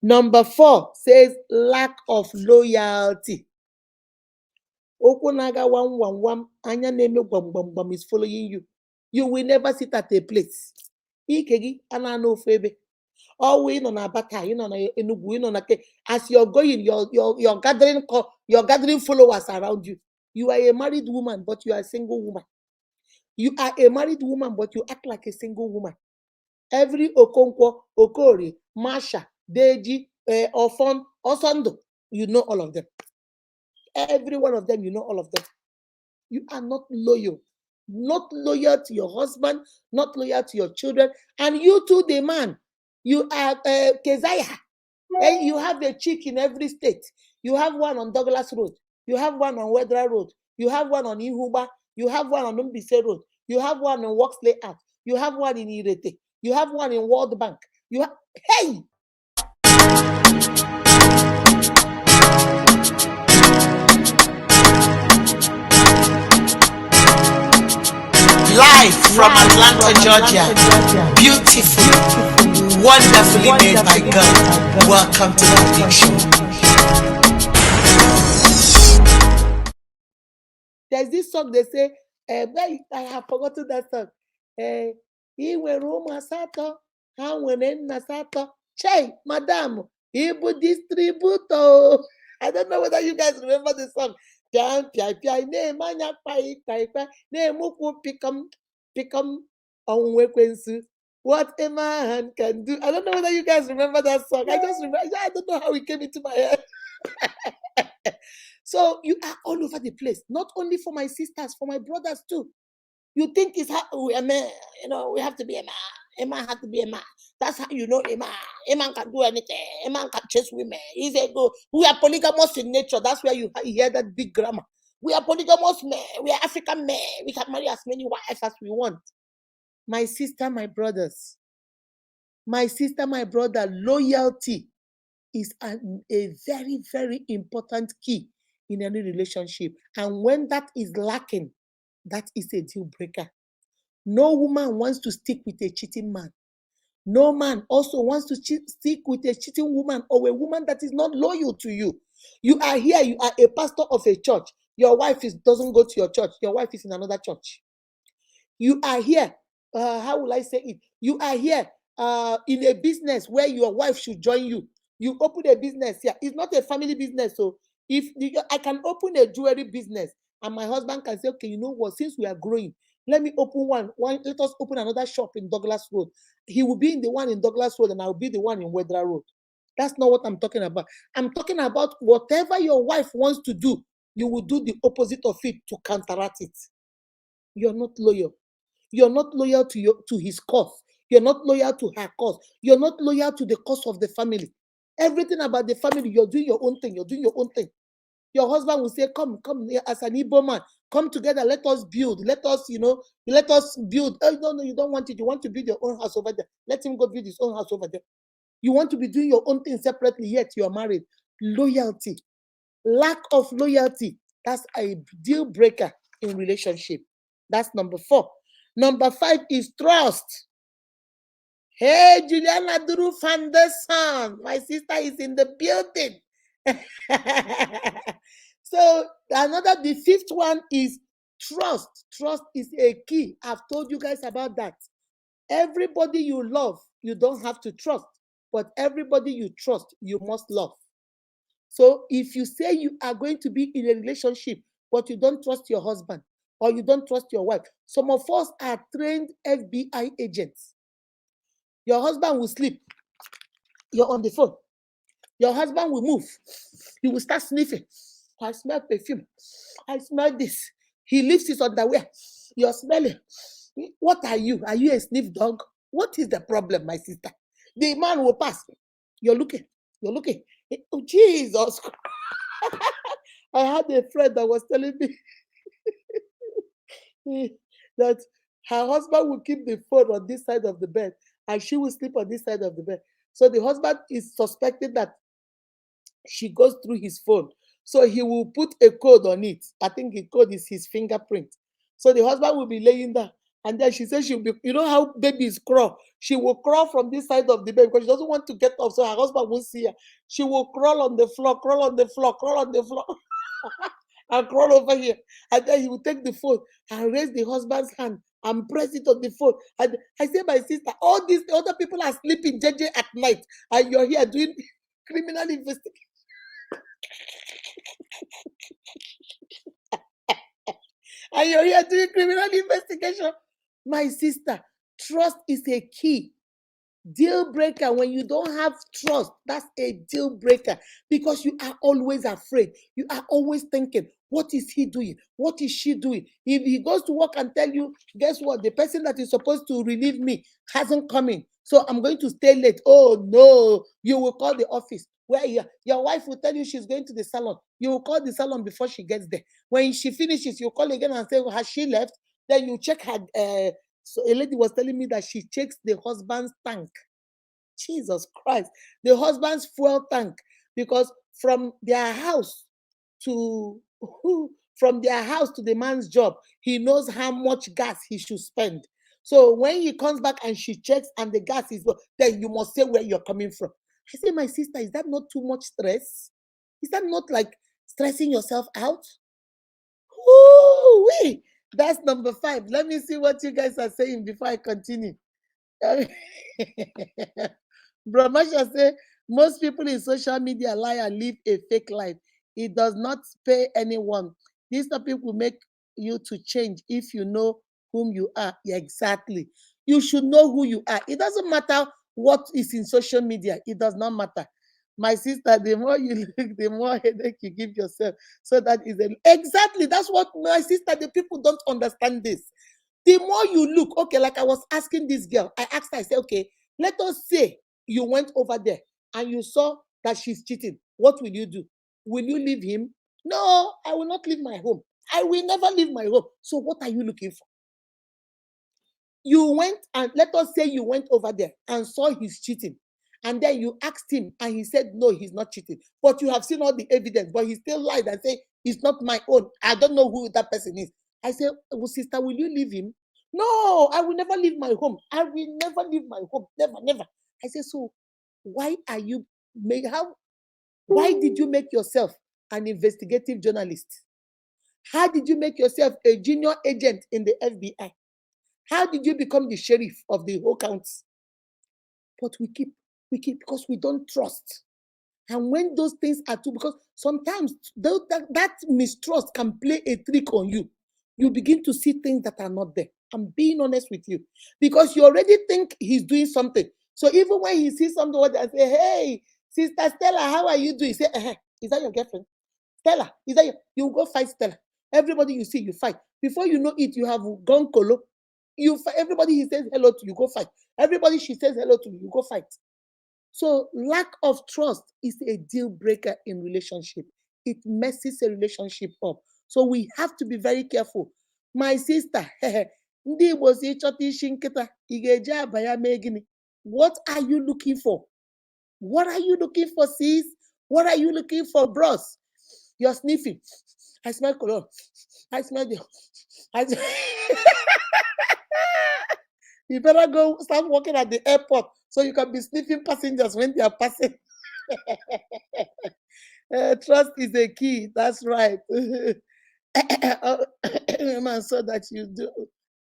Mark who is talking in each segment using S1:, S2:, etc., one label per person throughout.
S1: Number 4 says lack of loyalty. Okunaga wam wam wam, anya neme gwam gwam gwam is following you. You will never sit at a place. Ikegi anano febe. Always on a bata, you know, Enugu, you know, as you're going, you're gathering followers around you. You are a married woman, but you are a single woman. You are a married woman, but you act like a single woman. Every Okonkwo, Okori, Marsha, Deji, Ofon, Osondo, you know all of them. Every one of them, you know all of them. You are not loyal. Not loyal to your husband, not loyal to your children. And you too, the man, you are Keziah. And you have a chick in every state. You have one on Douglas Road. You have one on Wedra Road. You have one on Ihuba. You have one on Umbise Road. You have one on Works Layout. You have one in Irete. You have one in World Bank. You have, hey!
S2: Live from Atlanta, Georgia. Beautiful, wonderfully made by God. Welcome to the Big Show.
S1: There's this song they say, I have forgotten that song. Iwe Roma Sato, how when Nasato, Che, Madam, Ibu Distributo. I don't know whether you guys remember the song. Pian, pian, pian, ne, manya, pai, pai, pai, ne, muku, pikam, on wekwensu. What a man can do. I don't know whether you guys remember that song. I just remember, I don't know how it came into my head. So you are all over the place, not only for my sisters, for my brothers too. You think it's how a man, you know, we have to be a man. A man has to be a man. That's how you know a man. A man can do anything. A man can chase women. He's a go. We are polygamous in nature. That's where you hear that big grammar. We are polygamous men. We are African men. We can marry as many wives as we want. My sister, my brothers. My sister, my brother, loyalty is a very, very important key in any relationship. And when that is lacking, that is a deal breaker. No woman wants to stick with a cheating man. No man also wants to stick with a cheating woman or a woman that is not loyal to you. You are here, you are a pastor of a church. Your wife doesn't go to your church. Your wife is in another church. You are here, how will I say it? You are here in a business where your wife should join you. You open a business here. It's not a family business. So if I can open a jewelry business and my husband can say, okay, you know what, since we are growing, let me open one. Let us open another shop in Douglas Road. He will be in the one in Douglas Road and I'll be the one in Wedra Road. That's not what I'm talking about. I'm talking about whatever your wife wants to do, you will do the opposite of it to counteract it. You're not loyal. You're not loyal to his cause. You're not loyal to her cause. You're not loyal to the cause of the family. Everything about the family, you're doing your own thing. You're doing your own thing. Your husband will say, come as an Igbo man. Come together. Let us build. Let us build. Oh, no, you don't want it. You want to build your own house over there. Let him go build his own house over there. You want to be doing your own thing separately, yet you're married. Loyalty. Lack of loyalty. That's a deal breaker in relationship. That's number 4. Number 5 is trust. Hey, Juliana Duru Fanderson, my sister is in the building. So the 5th one is trust. Trust is a key. I've told you guys about that. Everybody you love, you don't have to trust, but everybody you trust, you must love. So if you say you are going to be in a relationship, but you don't trust your husband or you don't trust your wife, some of us are trained FBI agents. Your husband will sleep. You're on the phone. Your husband will move. He will start sniffing. I smell perfume. I smell this. He lifts his underwear. You're smelling. What are you? Are you a sniff dog? What is the problem, my sister? The man will pass. You're looking. Oh, Jesus. I had a friend that was telling me that her husband will keep the phone on this side of the bed and she will sleep on this side of the bed. So the husband is suspecting that she goes through his phone. So he will put a code on it. I think the code is his fingerprint. So the husband will be laying there And then she said she'll be, you know how babies crawl? She will crawl from this side of the bed because she doesn't want to get up, so her husband won't see her. She will crawl on the floor, crawl on the floor, crawl on the floor, and crawl over here. And then he will take the phone and raise the husband's hand and press it on the phone. And I say, my sister, all these other people are sleeping JJ at night, and you're here doing criminal investigation. And you're here doing criminal investigation. My sister, trust is a key. Deal breaker. When you don't have trust, that's a deal breaker because you are always afraid. You are always thinking, what is he doing? What is she doing? If he goes to work and tell you, guess what? The person that is supposed to relieve me hasn't come in, so I'm going to stay late. Oh no, you will call the office. Where your wife will tell you she's going to the salon. You will call the salon before she gets there. When she finishes, you call again and say, well, has she left? Then you check her. So a lady was telling me that she checks the husband's tank. Jesus Christ, the husband's fuel tank, because from their house to from their house to the man's job, he knows how much gas he should spend. So when he comes back and she checks and the gas is low, then you must say where you're coming from. I say, my sister, is that not too much stress? Is that not like stressing yourself out? Ooh, that's number 5. Let me see what you guys are saying before I continue. Brahmasha say most people in social media lie and live a fake life. It does not pay anyone. These topic will make you to change if you know whom you are. Yeah, exactly. You should know who you are. It doesn't matter what is in social media. It does not matter. My sister, the more you look, the more headache you give yourself. So that is exactly, that's what my sister, the people don't understand this. The more you look, okay, like I was asking this girl, I asked her, I said, okay, let us say you went over there and you saw that she's cheating. What will you do? Will you leave him? No, I will not leave my home. I will never leave my home. So what are you looking for? You went and let us say you went over there and saw he's cheating. And then you asked him and he said, no, he's not cheating. But you have seen all the evidence, but he still lied and said, it's not my own. I don't know who that person is. I said, well, sister, will you leave him? No, I will never leave my home. I will never leave my home. Never, never. I said, so why are you why did you make yourself an investigative journalist? How did you make yourself a junior agent in the FBI? How did you become the sheriff of the whole county? But we keep because we don't trust. And when those things are true, because sometimes that mistrust can play a trick on you. You begin to see things that are not there. I'm being honest with you. Because you already think he's doing something. So even when he sees something, I say, hey, Sister Stella, how are you doing? Say, is that your girlfriend? Stella, is that you go fight Stella. Everybody you see, you fight. Before you know it, you have gone colo. Everybody he says hello to, you go fight. Everybody she says hello to, you go fight. So lack of trust is a deal breaker in relationship. It messes a relationship up. So we have to be very careful. My sister, what are you looking for? What are you looking for, sis? What are you looking for, bros? You're sniffing. I smell cologne. I smell the. You better go start working at the airport so you can be sniffing passengers when they are passing. Trust is a key. That's right. Man, so that you do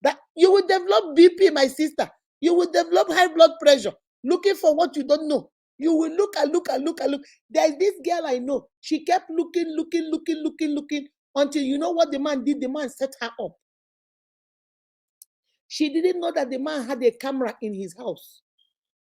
S1: that, you will develop BP, my sister. You will develop high blood pressure, looking for what you don't know. You will look and look and look and look. There's this girl I know. She kept looking until you know what the man did. The man set her up. She didn't know that the man had a camera in his house.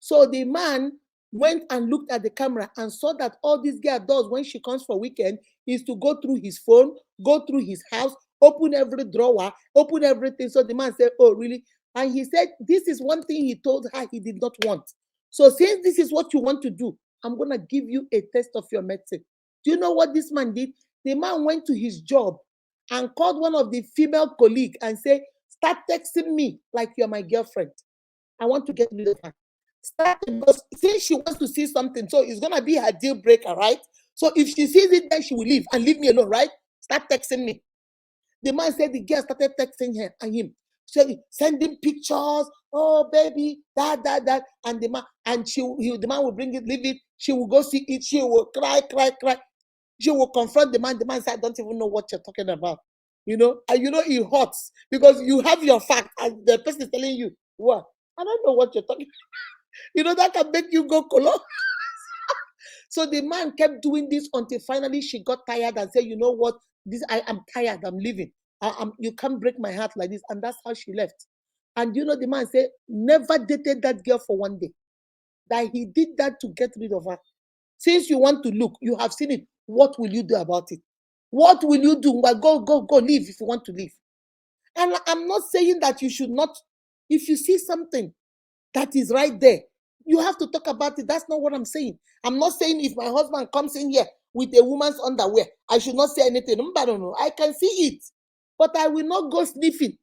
S1: So the man went and looked at the camera and saw that all this girl does when she comes for weekend is to go through his phone, go through his house, open every drawer, open everything. So the man said, oh, really? And he said, this is one thing he told her he did not want. So since this is what you want to do, I'm going to give you a test of your medicine. Do you know what this man did? The man went to his job and called one of the female colleagues and said, start texting me like you're my girlfriend. I want to get rid of her. Start, because since she wants to see something, so it's gonna be her deal breaker, right? So if she sees it, then she will leave and leave me alone, right? Start texting me. The man said the girl started texting her and him. sending pictures. Oh baby, that, and the man, and the man will bring it, leave it. She will go see it. She will cry. She will confront the man. The man said, "I don't even know what you're talking about." And it hurts because you have your fact, and the person is telling you, "What? I don't know what you're talking." That can make you go color. So the man kept doing this until finally she got tired and said, "You know what? I am tired. I'm leaving. You can't break my heart like this." And that's how she left. And the man said, never dated that girl for one day. That he did that to get rid of her. Since you want to look, you have seen it. What will you do about it? What will you do? Well, go, leave if you want to leave. And I'm not saying that you should not. If you see something that is right there, you have to talk about it. That's not what I'm saying. I'm not saying if my husband comes in here with a woman's underwear, I should not say anything. No, I can see it, but I will not go sniffing.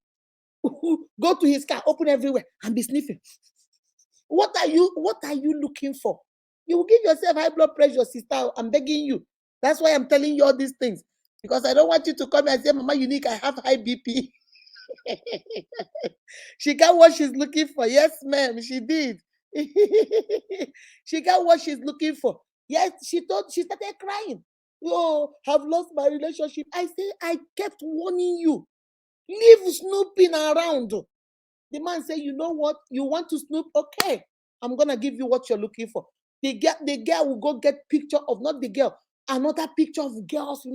S1: Go to his car, open everywhere, and be sniffing. What are you looking for? You will give yourself high blood pressure, sister. I'm begging you. That's why I'm telling you all these things. Because I don't want you to come and say, Mama Unique, I have high BP. She got what she's looking for. Yes, ma'am, she did. She got what she's looking for. Yes, she started crying. Oh, have lost my relationship. I kept warning you. Leave snooping around. The man said, you know what? You want to snoop? Okay. I'm going to give you what you're looking for. The girl will go get picture of, not the girl, another picture of girls,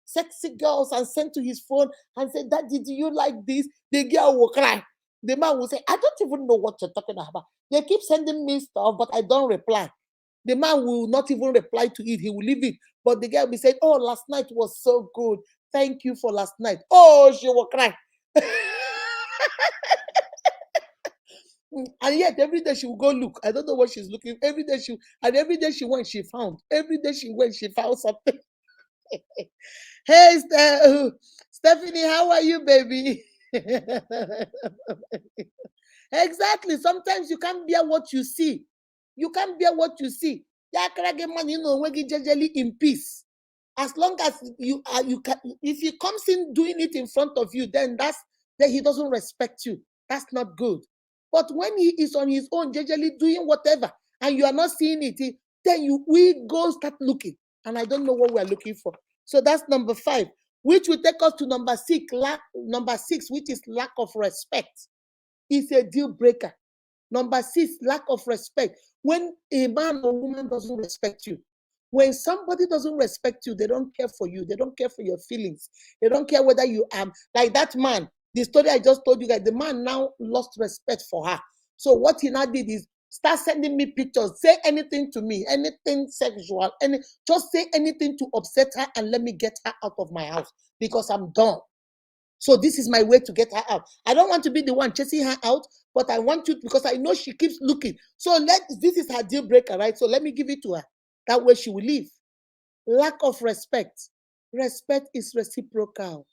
S1: sexy girls, and send to his phone and say, Daddy, do you like this? The girl will cry. The man will say, I don't even know what you're talking about. They keep sending me stuff, but I don't reply. The man will not even reply to it. He will leave it. But the girl will say, oh, last night was so good. Thank you for last night. Oh, she will cry. And yet every day she will go look. I don't know what she's looking. Every day she went, she found. Every day she went, she found something. Hey, Stephanie, how are you, baby? Exactly. Sometimes you can't bear what you see. You can't bear what you see. In peace. As long as you can, if he comes in doing it in front of you, then he doesn't respect you. That's not good. But when he is on his own, jejely doing whatever, and you are not seeing it, then we go start looking. And I don't know what we're looking for. So that's number 5, which will take us to number 6, which is lack of respect. It's a deal breaker. Number 6, lack of respect. When a man or woman doesn't respect you, when somebody doesn't respect you, they don't care for you. They don't care for your feelings. They don't care whether you are like that man. The story I just told you guys, the man now lost respect for her. So what he now did is start sending me pictures. Say anything to me, anything sexual, just say anything to upset her and let me get her out of my house because I'm done. So this is my way to get her out. I don't want to be the one chasing her out, but I want you because I know she keeps looking. So this is her deal breaker, right? So let me give it to her. That way she will leave. Lack of respect. Respect is reciprocal.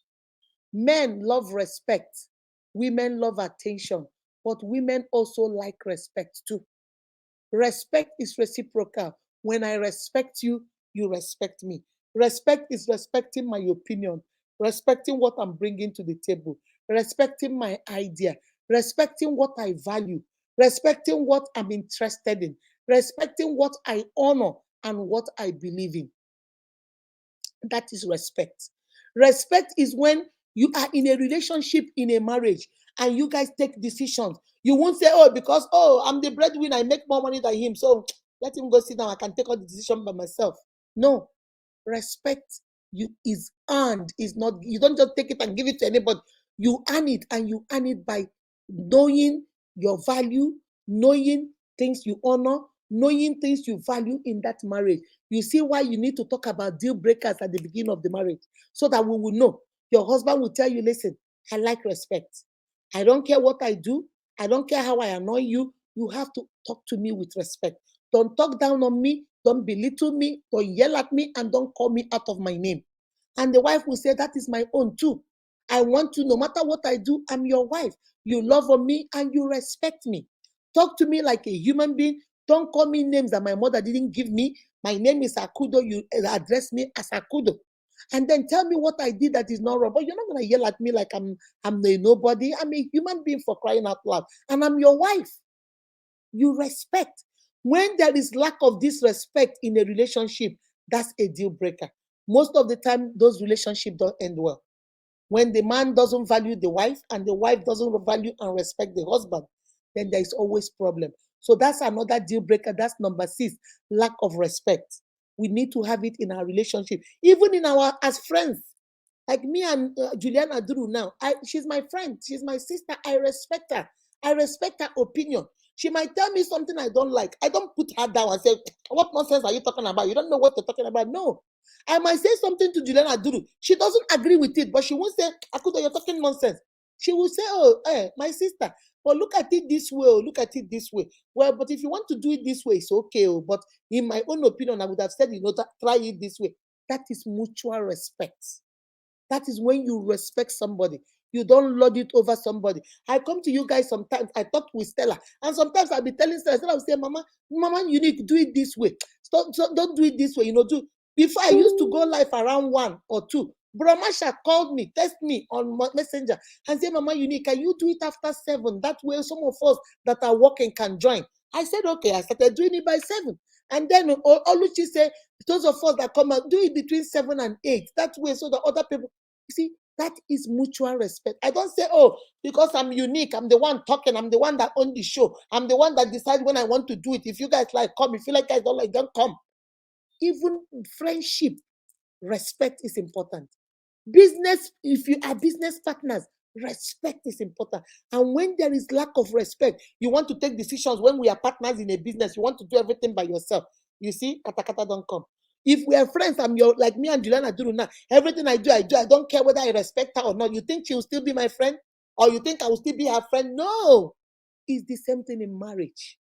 S1: Men love respect. Women love attention. But women also like respect too. Respect is reciprocal. When I respect you, you respect me. Respect is respecting my opinion, respecting what I'm bringing to the table, respecting my idea, respecting what I value, respecting what I'm interested in, respecting what I honor and what I believe in. That is respect. Respect is when you are in a relationship, in a marriage, and you guys take decisions. You won't say, oh, because, I'm the breadwinner, I make more money than him, so let him go sit down, I can take all the decision by myself. No. Respect is earned. Is not, you don't just take it and give it to anybody. You earn it, and you earn it by knowing your value, knowing things you honor, knowing things you value in that marriage. You see why you need to talk about deal breakers at the beginning of the marriage, so that we will know. Your husband will tell you, listen, I like respect. I don't care what I do. I don't care how I annoy you. You have to talk to me with respect. Don't talk down on me. Don't belittle me. Don't yell at me. And don't call me out of my name. And the wife will say, that is my own too. I want to, no matter what I do, I'm your wife. You love on me and you respect me. Talk to me like a human being. Don't call me names that my mother didn't give me. My name is Akudo. You address me as Akudo. and then tell me what I did that is not wrong. But you're not gonna yell at me like I'm a nobody. I'm a human being, for crying out loud, and I'm your wife. You respect. When there is lack of this respect in a relationship, that's a deal breaker. Most of the time, those relationships don't end well. When the man doesn't value the wife and the wife doesn't value and respect the husband, then there is always problem. So that's another deal breaker. That's number 6, lack of respect. We need to have it in our relationship, even in our as friends. Like me and Juliana Duru now, she's my friend, she's my sister. I respect her. I respect her opinion. She might tell me something I don't like. I don't put her down and say, "What nonsense are you talking about? You don't know what you're talking about." No. I might say something to Juliana Duru. She doesn't agree with it, but she won't say, "Akudo, you're talking nonsense." She will say, "Oh, my sister, but look at it this way, look at it this way." Well, but if you want to do it this way, it's okay. But in my own opinion, I would have said, try it this way. That is mutual respect. That is when you respect somebody. You don't lord it over somebody. I come to you guys sometimes. I talk with Stella, and sometimes I'll be telling Stella, Stella will say, Mama, you need to do it this way. Don't do it this way. Do. Before I used to go live around 1 or 2. Brahmasha called me, text me on Messenger, and say, Mama, can you do it after 7? That way, some of us that are working can join. I said, okay. I started doing it by 7. And then Oluchi said, those of us that come out, do it between 7 and 8. That way, so the other people, you see, that is mutual respect. I don't say, oh, because I'm unique, I'm the one talking, I'm the one that owns the show, I'm the one that decides when I want to do it. If you guys like, come. If you like, guys don't like, don't come. Even friendship, respect is important. Business, if you are business partners, respect is important. And when there is lack of respect, you want to take decisions. When we are partners in a business, you want to do everything by yourself. You see, kata don't come. If we are friends, I'm your, like me and Juliana do now. Everything I do. I don't care whether I respect her or not. You think she will still be my friend? Or you think I will still be her friend? No. It's the same thing in marriage.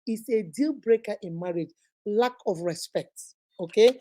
S1: It's a deal breaker in marriage. Lack of respect. Okay.